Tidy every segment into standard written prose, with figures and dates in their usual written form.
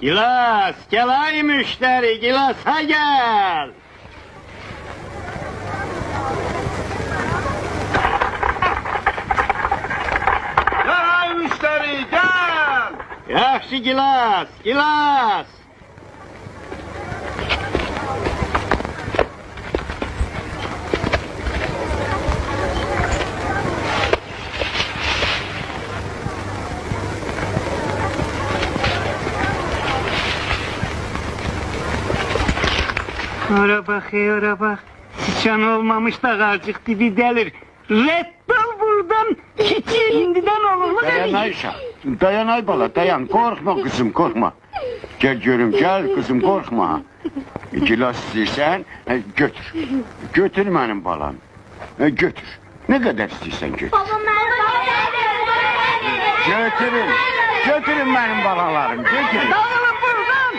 Gilas, gel ay müşteri, gilasa gel. Gel ay müşteri, gel. Yaxşı gilas, gilas. Ora bak, ora bak. Sıçan olmamış da qarcıq dibi delir. Reddol buradan, hiç indiden olur mu? Dayan Ayşe, dayan ay bala, dayan. Korkma kızım, korkma. Gel görüm, gel kızım, korkma. Gilas istəyirsən, götür. Götür mənim balam. Götür. Ne kadar istəyirsən götür. Babam Götürün. Götürün benim balalarım, götürün. Dağılın buradan!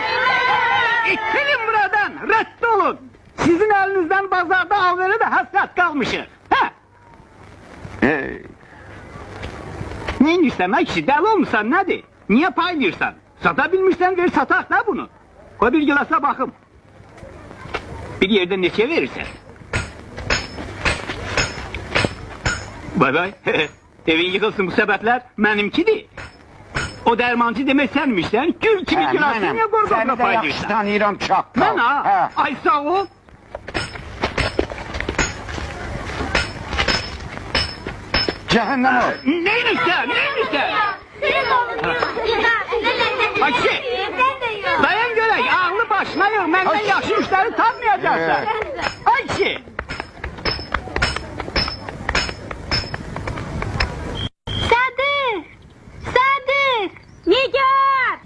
İttirin buradan, reddolun! Sizin elinizden pazarda alveri de hasret kalmışır. Ha? Neymiş demek ki, deli olmuşsan nedir? Niye paylıyorsan? Satabilmişsen ver satak da bunu. O bir gilasa bakım. Bir yerde neçe verirsen. Bay bay. Evin yıkılsın bu sebepler benimkidir. O dermancı demek senmişsen, gül kimi gilası niye gorgorla Seni de paylıyorsan? yaxşı tanıyıram çakkal. Ben ha? Ay sağ ol. Cehennem ol. Neymiş sen? Neymiş sen? Ayşe! Dayan görək, ağlı başına yok, məndən yaxşı müşteri tapmayacaqsan. Ayşe! Sadık! Sadık! Nigar!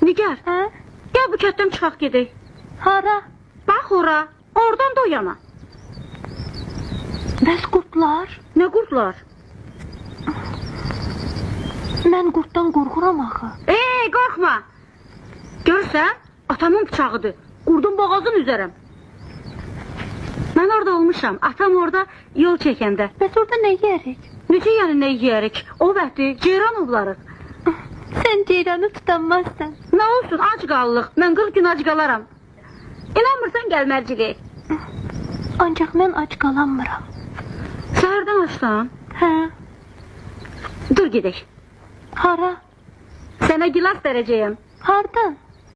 Nigar, gel bu kətdən çıxaq gedək. Hara? Bax ora, oradan da o yana. Bəs qurtlar? Nə qurtlar? Mən qurtdan qorxuram axı. Qorxma. Görsən, atamın bıçağıdır. Qurdun boğazın üzərəm. Mən orada olmuşam, atam orada yol çəkəndə. Bəs orada nə yeyərik? Necə yəni nə yeyərik? O bəti, ceyran ovlarıq. Sən ceyranı tutanmazsan. Nə olsun, ac qallıq. Mən 40 gün ac qalaram. İnanmırsan gəlmərcilik. Ancaq mən ac qalanmıram. Səhərdən açsan. Hə? Dur gedək. Hara? Sənə gilas verəcəyəm. Hardan?